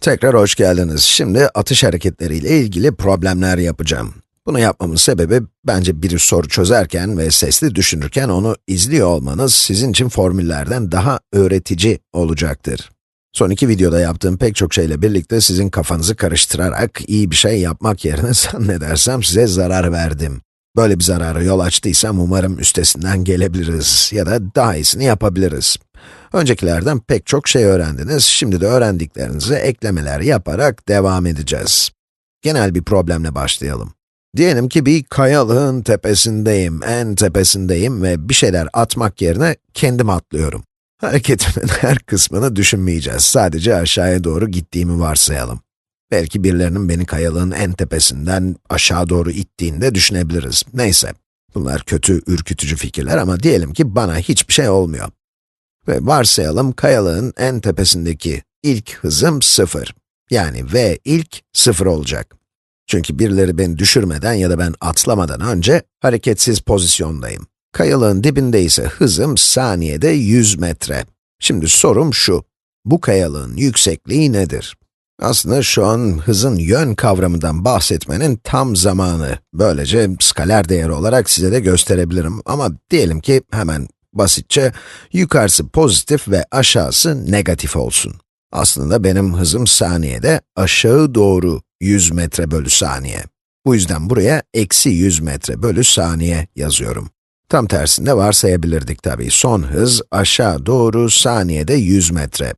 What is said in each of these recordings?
Tekrar hoş geldiniz. Şimdi atış hareketleriyle ilgili problemler yapacağım. Bunu yapmamın sebebi, bence bir soru çözerken ve sesli düşünürken onu izliyor olmanız sizin için formüllerden daha öğretici olacaktır. Son iki videoda yaptığım pek çok şeyle birlikte sizin kafanızı karıştırarak iyi bir şey yapmak yerine zannedersem size zarar verdim. Böyle bir zarara yol açtıysam umarım üstesinden gelebiliriz ya da daha iyisini yapabiliriz. Öncekilerden pek çok şey öğrendiniz, şimdi de öğrendiklerinize eklemeler yaparak devam edeceğiz. Genel bir problemle başlayalım. Diyelim ki bir kayalığın tepesindeyim, en tepesindeyim ve bir şeyler atmak yerine kendim atlıyorum. Hareketimin her kısmını düşünmeyeceğiz, sadece aşağıya doğru gittiğimi varsayalım. Belki birilerinin beni kayalığın en tepesinden aşağı doğru ittiğini de düşünebiliriz. Neyse, bunlar kötü, ürkütücü fikirler ama diyelim ki bana hiçbir şey olmuyor. Ve varsayalım kayalığın en tepesindeki ilk hızım 0. Yani v ilk 0 olacak. Çünkü birileri beni düşürmeden ya da ben atlamadan önce hareketsiz pozisyondayım. Kayalığın dibinde ise hızım saniyede 100 metre. Şimdi sorum şu, bu kayalığın yüksekliği nedir? Aslında şu an hızın yön kavramından bahsetmenin tam zamanı. Böylece skaler değeri olarak size de gösterebilirim ama diyelim ki hemen basitçe yukarısı pozitif ve aşağısı negatif olsun. Aslında benim hızım saniyede aşağı doğru 100 metre bölü saniye. Bu yüzden buraya eksi 100 metre bölü saniye yazıyorum. Tam tersinde varsayabilirdik tabii. Son hız aşağı doğru saniyede 100 metre.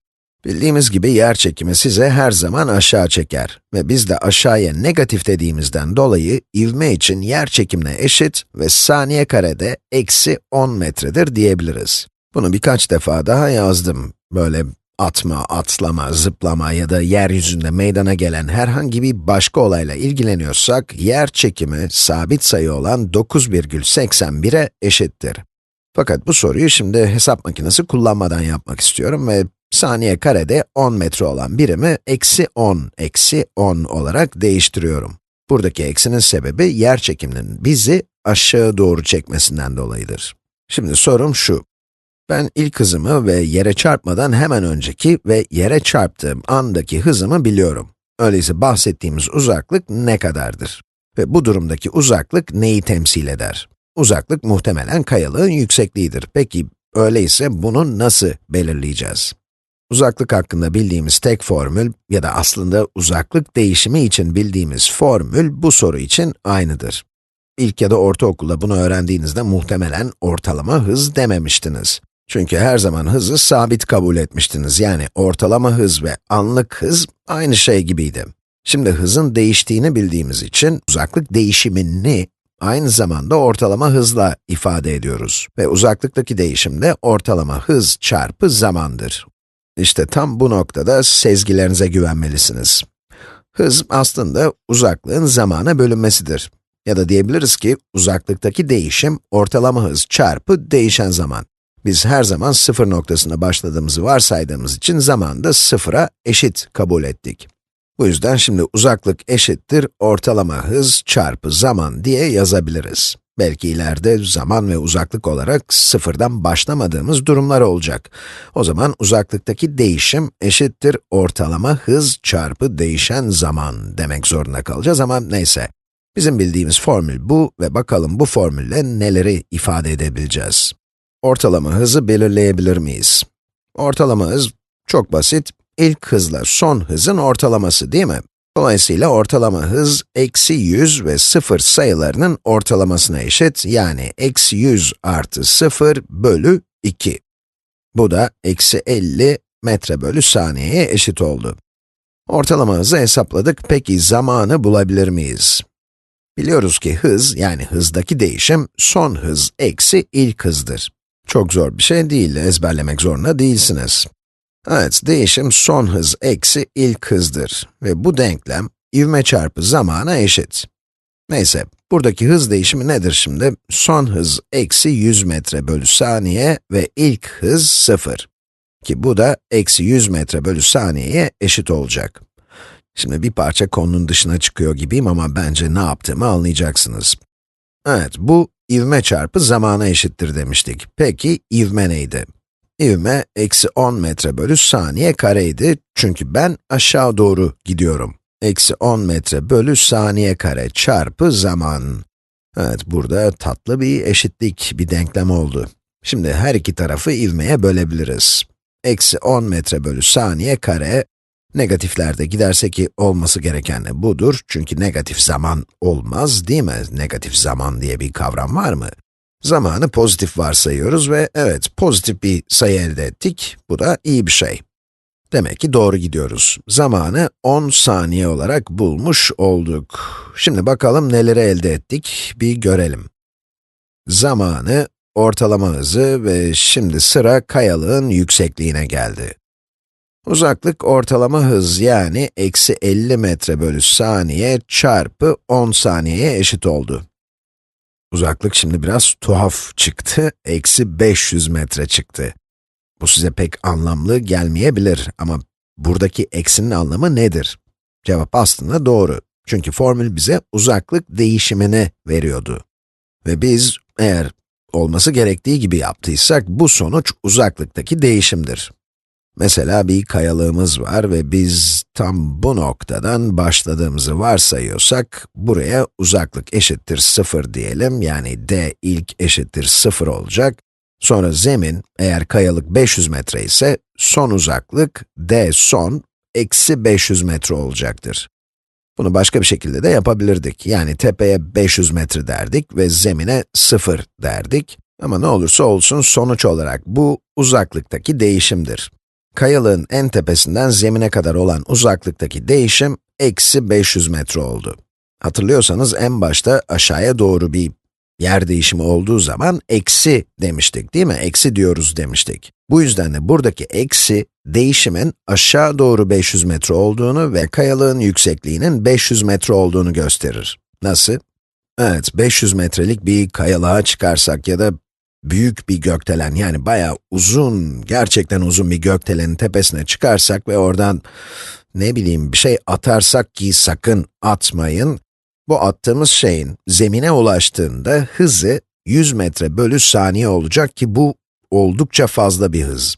Bildiğimiz gibi yerçekimi size her zaman aşağı çeker ve biz de aşağıya negatif dediğimizden dolayı ivme için yerçekimle eşit ve saniye karede eksi 10 metredir diyebiliriz. Bunu birkaç defa daha yazdım. Böyle atma, atlama, zıplama ya da yeryüzünde meydana gelen herhangi bir başka olayla ilgileniyorsak, yerçekimi sabit sayı olan 9,81'e eşittir. Fakat bu soruyu şimdi hesap makinesi kullanmadan yapmak istiyorum ve saniye karede 10 metre olan birimi eksi 10 olarak değiştiriyorum. Buradaki eksinin sebebi yerçekiminin bizi aşağı doğru çekmesinden dolayıdır. Şimdi sorum şu. Ben ilk hızımı ve yere çarpmadan hemen önceki ve yere çarptığım andaki hızımı biliyorum. Öyleyse bahsettiğimiz uzaklık ne kadardır? Ve bu durumdaki uzaklık neyi temsil eder? Uzaklık muhtemelen kayalığın yüksekliğidir. Peki, öyleyse bunu nasıl belirleyeceğiz? Uzaklık hakkında bildiğimiz tek formül ya da aslında uzaklık değişimi için bildiğimiz formül bu soru için aynıdır. İlk ya da ortaokulda bunu öğrendiğinizde muhtemelen ortalama hız dememiştiniz. Çünkü her zaman hızı sabit kabul etmiştiniz. Yani ortalama hız ve anlık hız aynı şey gibiydi. Şimdi hızın değiştiğini bildiğimiz için uzaklık değişimini aynı zamanda ortalama hızla ifade ediyoruz. Ve uzaklıktaki değişim de ortalama hız çarpı zamandır. İşte tam bu noktada sezgilerinize güvenmelisiniz. Hız aslında uzaklığın zamana bölünmesidir. Ya da diyebiliriz ki uzaklıktaki değişim ortalama hız çarpı değişen zaman. Biz her zaman sıfır noktasına başladığımızı varsaydığımız için zamanı da sıfıra eşit kabul ettik. Bu yüzden şimdi uzaklık eşittir ortalama hız çarpı zaman diye yazabiliriz. Belki ileride zaman ve uzaklık olarak sıfırdan başlamadığımız durumlar olacak. O zaman uzaklıktaki değişim eşittir ortalama hız çarpı değişen zaman demek zorunda kalacağız ama neyse. Bizim bildiğimiz formül bu ve bakalım bu formülle neleri ifade edebileceğiz. Ortalama hızı belirleyebilir miyiz? Ortalama hız çok basit. İlk hızla son hızın ortalaması değil mi? Dolayısıyla ortalama hız, eksi 100 ve 0 sayılarının ortalamasına eşit, yani eksi 100 artı 0 bölü 2. Bu da eksi 50 metre bölü saniyeye eşit oldu. Ortalama hızı hesapladık, peki zamanı bulabilir miyiz? Biliyoruz ki hız, yani hızdaki değişim, son hız eksi ilk hızdır. Çok zor bir şey değil, ezberlemek zorunda değilsiniz. Evet, değişim son hız eksi ilk hızdır ve bu denklem ivme çarpı zamana eşit. Neyse, buradaki hız değişimi nedir şimdi? Son hız eksi 100 metre bölü saniye ve ilk hız 0. Ki bu da eksi 100 metre bölü saniyeye eşit olacak. Şimdi bir parça konunun dışına çıkıyor gibiyim ama bence ne yaptığımı anlayacaksınız. Evet, bu ivme çarpı zamana eşittir demiştik. Peki, ivme neydi? İvme eksi 10 metre bölü saniye kareydi çünkü ben aşağı doğru gidiyorum. Eksi 10 metre bölü saniye kare çarpı zaman. Evet, burada tatlı bir eşitlik, bir denklem oldu. Şimdi her iki tarafı ivmeye bölebiliriz. Eksi 10 metre bölü saniye kare, negatiflerde giderse ki olması gereken de budur. Çünkü negatif zaman olmaz, değil mi? Negatif zaman diye bir kavram var mı? Zamanı pozitif varsayıyoruz ve evet, pozitif bir sayı elde ettik. Bu da iyi bir şey. Demek ki doğru gidiyoruz. Zamanı 10 saniye olarak bulmuş olduk. Şimdi bakalım neleri elde ettik, bir görelim. Zamanı, ortalama hızı ve şimdi sıra kayalığın yüksekliğine geldi. Uzaklık ortalama hız yani eksi 50 metre bölü saniye çarpı 10 saniyeye eşit oldu. Uzaklık şimdi biraz tuhaf çıktı, eksi 500 metre çıktı. Bu size pek anlamlı gelmeyebilir ama buradaki eksinin anlamı nedir? Cevap aslında doğru. Çünkü formül bize uzaklık değişimini veriyordu. Ve biz eğer olması gerektiği gibi yaptıysak bu sonuç uzaklıktaki değişimdir. Mesela bir kayalığımız var ve biz tam bu noktadan başladığımızı varsayıyorsak, buraya uzaklık eşittir 0 diyelim, yani d ilk eşittir 0 olacak. Sonra zemin, eğer kayalık 500 metre ise, son uzaklık d son eksi 500 metre olacaktır. Bunu başka bir şekilde de yapabilirdik. Yani tepeye 500 metre derdik ve zemine 0 derdik. Ama ne olursa olsun sonuç olarak bu uzaklıktaki değişimdir. Kayalığın en tepesinden zemine kadar olan uzaklıktaki değişim, eksi 500 metre oldu. Hatırlıyorsanız en başta aşağıya doğru bir yer değişimi olduğu zaman eksi demiştik, değil mi? Eksi diyoruz demiştik. Bu yüzden de buradaki eksi, değişimin aşağı doğru 500 metre olduğunu ve kayalığın yüksekliğinin 500 metre olduğunu gösterir. Nasıl? Evet, 500 metrelik bir kayalığa çıkarsak ya da büyük bir gökdelen, yani bayağı uzun, gerçekten uzun bir gökdelenin tepesine çıkarsak ve oradan, ne bileyim, bir şey atarsak ki sakın atmayın, bu attığımız şeyin zemine ulaştığında hızı 100 metre bölü saniye olacak ki bu oldukça fazla bir hız.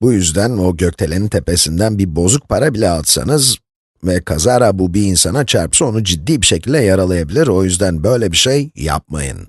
Bu yüzden o gökdelenin tepesinden bir bozuk para bile atsanız ve kazara bu bir insana çarpsa onu ciddi bir şekilde yaralayabilir, o yüzden böyle bir şey yapmayın.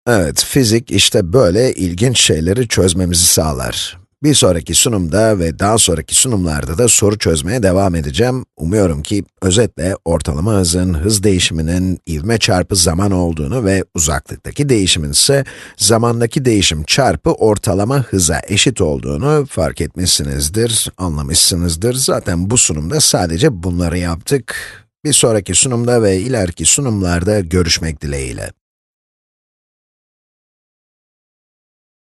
Evet, fizik işte böyle ilginç şeyleri çözmemizi sağlar. Bir sonraki sunumda ve daha sonraki sunumlarda da soru çözmeye devam edeceğim. Umuyorum ki özetle ortalama hızın, hız değişiminin ivme çarpı zaman olduğunu ve uzaklıktaki değişimin ise zamandaki değişim çarpı ortalama hıza eşit olduğunu fark etmişsinizdir, anlamışsınızdır. Zaten bu sunumda sadece bunları yaptık. Bir sonraki sunumda ve ileriki sunumlarda görüşmek dileğiyle.